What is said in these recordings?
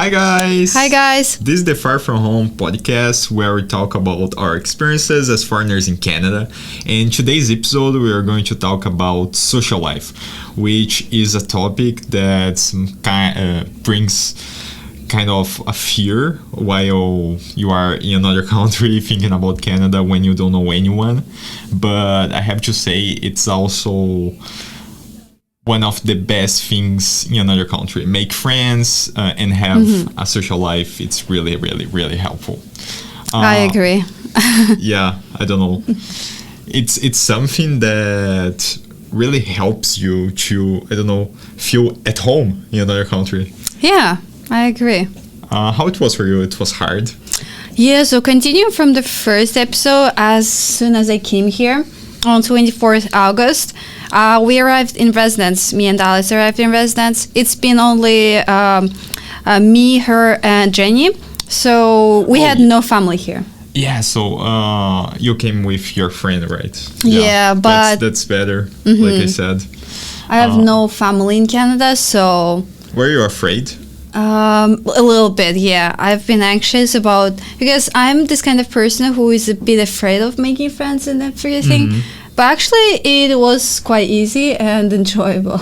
Hi guys! Hi guys! This is the Far From Home podcast where we talk about our experiences as foreigners in Canada. In today's episode, we are going to talk about social life, which is a topic that brings kind of a fear while you are in another country thinking about Canada when you don't know anyone. But I have to say it's also one of the best things in another country. Make friends and have a social life. It's really, really, really helpful. I agree. Yeah, I don't know. It's something that really helps you to, I don't know, feel at home in another country. Yeah, I agree. How it was for you? It was hard? Yeah, so continuing from the first episode, as soon as I came here on 24th August, we arrived in residence. Me and Alice arrived in residence. It's been only me, her, and Jenny. So we had no family here. Yeah, so you came with your friend, right? Yeah, but that's better, like I said. I have no family in Canada, so... Were you afraid? A little bit, yeah. I've been anxious because I'm this kind of person who is a bit afraid of making friends and everything. But actually, it was quite easy and enjoyable.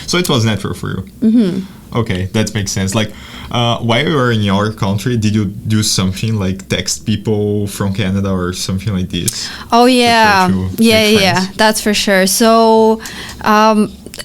So it was natural for you. Okay, that makes sense. Like, while you were in your country, did you do something like text people from Canada or something like this? Oh yeah, yeah, that's for sure. So,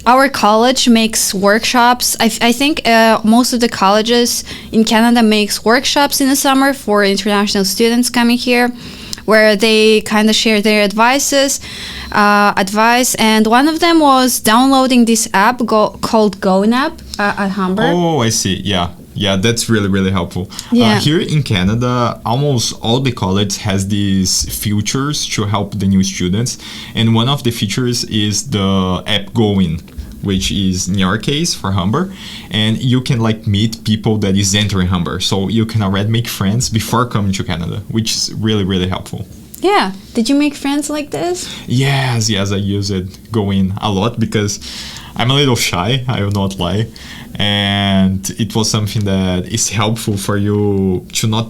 our college makes workshops. I think most of the colleges in Canada makes workshops in the summer for international students coming here, where they kind of share their advice. And one of them was downloading this app called GoNap at Hamburg. Oh, I see. Yeah, that's really, really helpful. Yeah. Here in Canada, almost all the college has these features to help the new students. And one of the features is the app Going, which is in your case for Hamburg. And you can meet people that is entering Hamburg. So you can already make friends before coming to Canada, which is really, really helpful. Yeah. Did you make friends like this? Yes, I use it Going a lot because I'm a little shy, I will not lie. And it was something that is helpful for you to not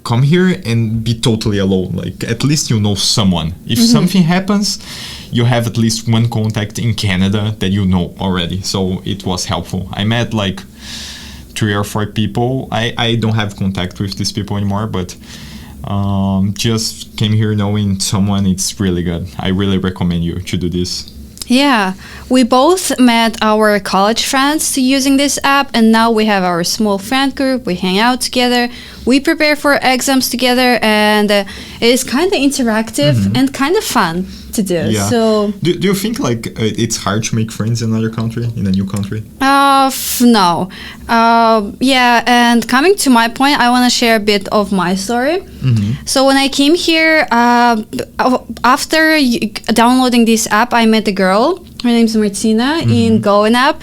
come here and be totally alone. Like, at least you know someone. If something happens, you have at least one contact in Canada that you know already. So it was helpful. I met 3 or 4 people. I don't have contact with these people anymore, but just came here knowing someone. It's really good. I really recommend you to do this. Yeah, we both met our college friends using this app, and now we have our small friend group. We hang out together, we prepare for exams together, and it is kind of interactive and kind of fun to do. Yeah. So, do you think it's hard to make friends in another country, in a new country? No. Yeah, and coming to my point, I want to share a bit of my story. So when I came here, after downloading this app, I met a girl. Her name's Martina in Going App.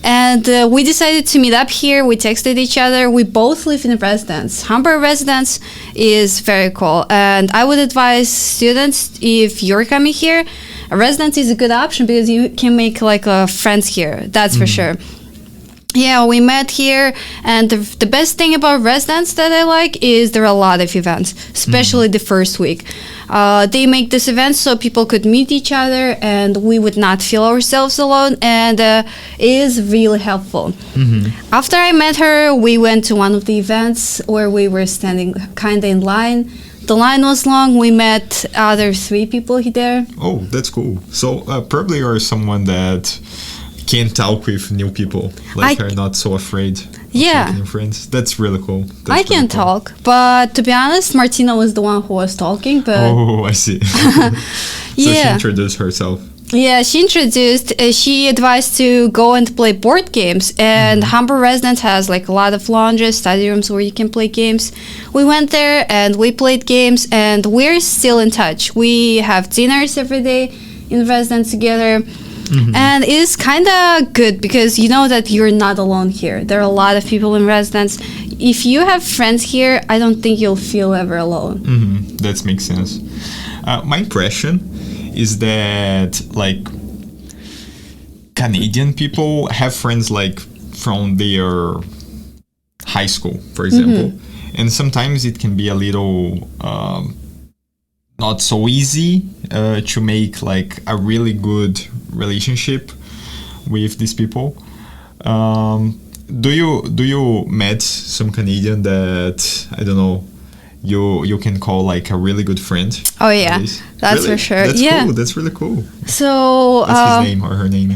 And we decided to meet up here. We texted each other. We both live in a residence. Hamburg residence is very cool. And I would advise students, if you're coming here, a residence is a good option because you can make friends here. That's for sure. Yeah, we met here, and the best thing about residence that I like is there are a lot of events, especially the first week. They make this event so people could meet each other, and we would not feel ourselves alone, and it is really helpful. After I met her, we went to one of the events where we were standing kind of in line. The line was long. We met other 3 people there. Oh, that's cool. So probably you're someone that can talk with new people, are not so afraid of making friends. That's really cool. I can talk, but to be honest, Martina was the one who was talking. But oh, I see. So she introduced herself. Yeah, she introduced. She advised to go and play board games, and Hamburg residence has a lot of lounges, study rooms where you can play games. We went there and we played games, and we're still in touch. We have dinners every day in residence together. And it is kind of good because you know that you're not alone here. There are a lot of people in residence. If you have friends here, I don't think you'll feel ever alone. That makes sense. My impression is that Canadian people have friends from their high school, for example. And sometimes it can be a little not so easy to make like a really good relationship with these people. Do you met some Canadian that, I don't know, you can call like a really good friend? Oh yeah, that's really? for sure. That's yeah, cool. That's really cool. So What's his name or her name?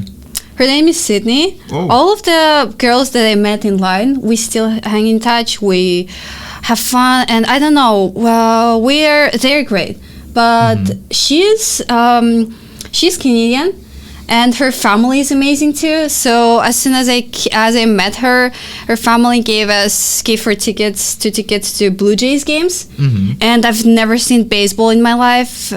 her name is Sydney. Oh. All of the girls that I met in line, we still hang in touch. We have fun, and I don't know. Well, they're great, but she's Canadian, and her family is amazing too. So as soon as I met her family gave her two tickets to Blue Jays games, and I've never seen baseball in my life.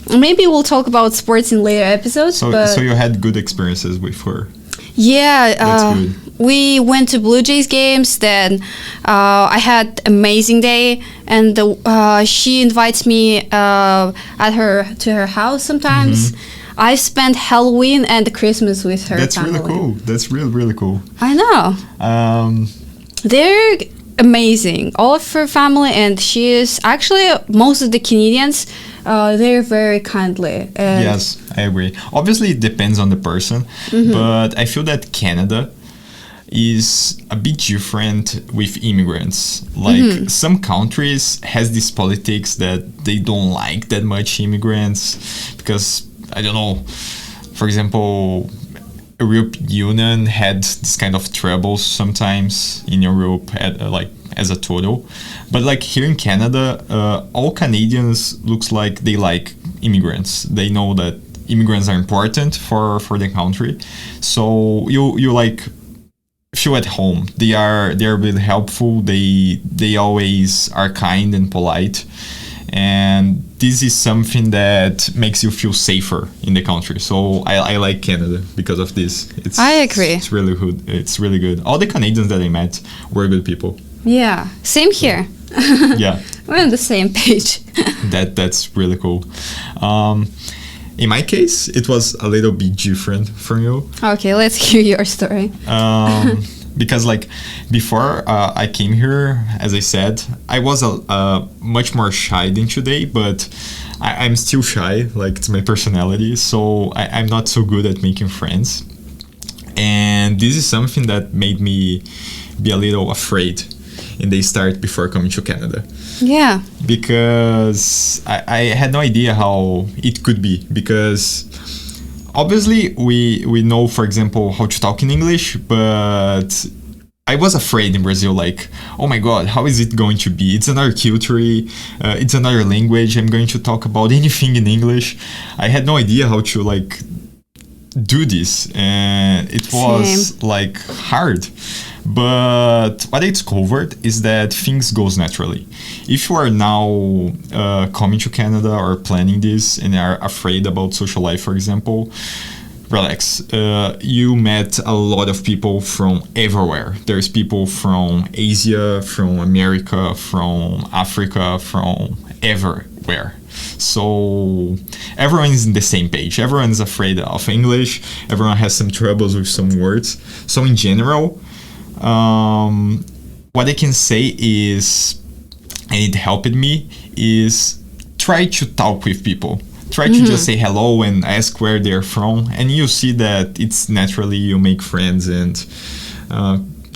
Maybe we'll talk about sports in later episodes. So you had good experiences with her. Yeah, That's good. We went to Blue Jays games. Then I had amazing day, and she invites me to her house sometimes. I spent Halloween and Christmas with her. That's family. really cool. That's really cool. I know. They're amazing. All of her family, and she is actually most of the Canadians. They're very kindly. And Yes, I agree. Obviously, it depends on the person, but I feel that Canada is a bit different with immigrants. Like some countries has this politics that they don't like that much immigrants because, I don't know, for example, European Union had this kind of troubles sometimes in Europe as a total. But like here in Canada, all Canadians looks like they like immigrants. They know that immigrants are important for the country. So you like feel at home. They are really helpful. They always are kind and polite. And this is something that makes you feel safer in the country. So I like Canada because of this. I agree. It's really good. It's really good. All the Canadians that I met were good people. Yeah, same here. Yeah, We're on the same page. that's really cool. In my case, it was a little bit different from you. Okay, let's hear your story. Because like before I came here, as I said, I was much more shy than today, but I'm still shy. Like it's my personality, so I'm not so good at making friends. And this is something that made me be a little afraid in the start before coming to Canada. Yeah. Because I had no idea how it could be, because obviously we know, for example, how to talk in English, but I was afraid in Brazil, like, oh my god, how is it going to be? It's another culture, it's another language, I'm going to talk about anything in English. I had no idea how to like do this, and it was like hard. But what I discovered is that things goes naturally. If you are now coming to Canada or planning this and are afraid about social life, for example, relax. You met a lot of people from everywhere. There's people from Asia, from America, from Africa, from everywhere. So everyone is in the same page. Everyone is afraid of English. Everyone has some troubles with some words. So in general, what I can say is, and it helped me, is try to talk with people. Try to just say hello and ask where they're from, and you see that it's naturally you make friends. And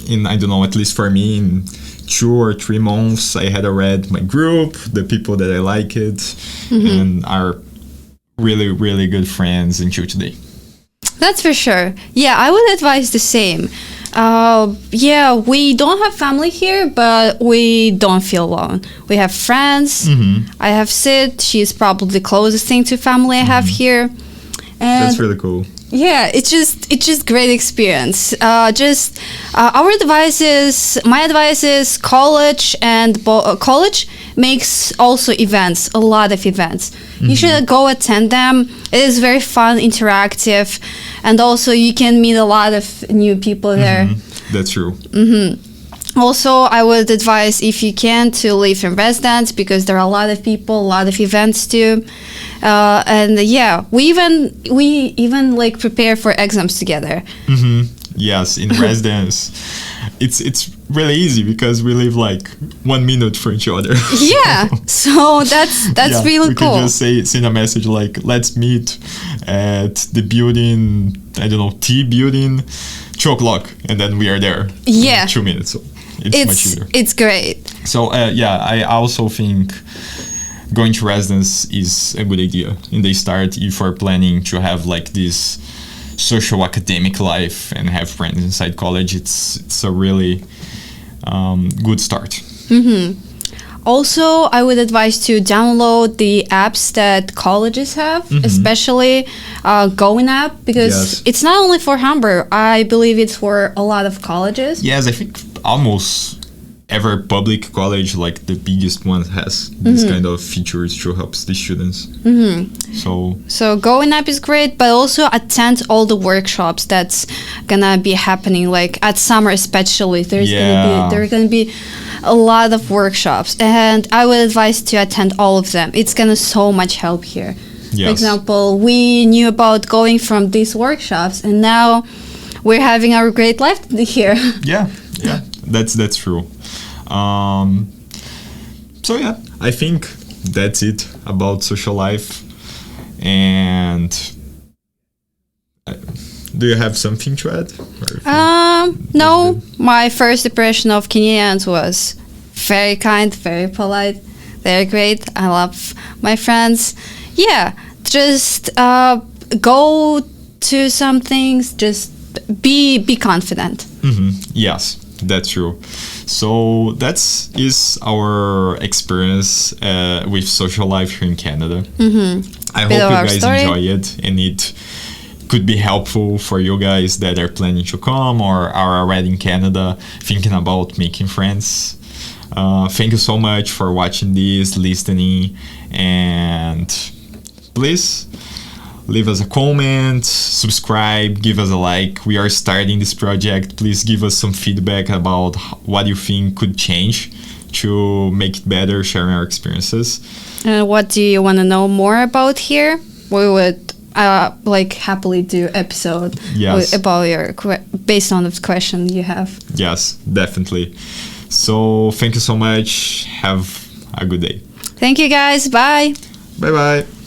in, I don't know, at least for me, in 2 or 3 months, I had already my group, the people that I like it, and are really, really good friends until today. That's for sure. Yeah, I would advise the same. Yeah, we don't have family here, but we don't feel alone. We have friends. I have Sid. She's probably the closest thing to family I have here. And That's really cool. yeah, it's just great experience. Our advice is, my advice is college, and college makes also events, a lot of events. You should go attend them. It is very fun, interactive, and also you can meet a lot of new people there. That's true. Also, I would advise, if you can, to live in residence, because there are a lot of people, a lot of events too. And yeah, we even like prepare for exams together. Yes, in residence, it's really easy because we live like 1 minute from each other. Yeah, so that's really we cool. can just send a message like, let's meet at the building, I don't know, T building, 2:00, and then we are there. Yeah. In 2 minutes. So it's much easier. It's great. So I also think going to residence is a good idea in the start if you're planning to have like this social academic life and have friends inside college. It's a really good start. Also, I would advise to download the apps that colleges have, especially Going app, because it's not only for Hamburg. I believe it's for a lot of colleges. Yes, I think almost every public college, like the biggest one, has this kind of features to help the students. So Going app is great, but also attend all the workshops that's gonna be happening, like at summer especially. There's gonna be a lot of workshops, and I would advise to attend all of them. It's gonna so much help here. Yes. For example, we knew about going from these workshops, and now we're having our great life here. Yeah, that's true. So yeah, I think that's it about social life. And do you have something to add? No. My first impression of Kenyans was very kind, very polite. They're great. I love my friends. Yeah, just go to some things. Just be confident. Yes, that's true. So that is our experience with social life here in Canada. I hope you guys enjoy it, and it could be helpful for you guys that are planning to come or are already in Canada thinking about making friends. Thank you so much for watching this, listening, and please leave us a comment, subscribe, give us a like. We are starting this project. Please give us some feedback about what you think could change to make it better, sharing our experiences. What do you want to know more about here? We would happily do episode about your based on the question you have. Yes, definitely. So thank you so much. Have a good day. Thank you guys. Bye. Bye bye.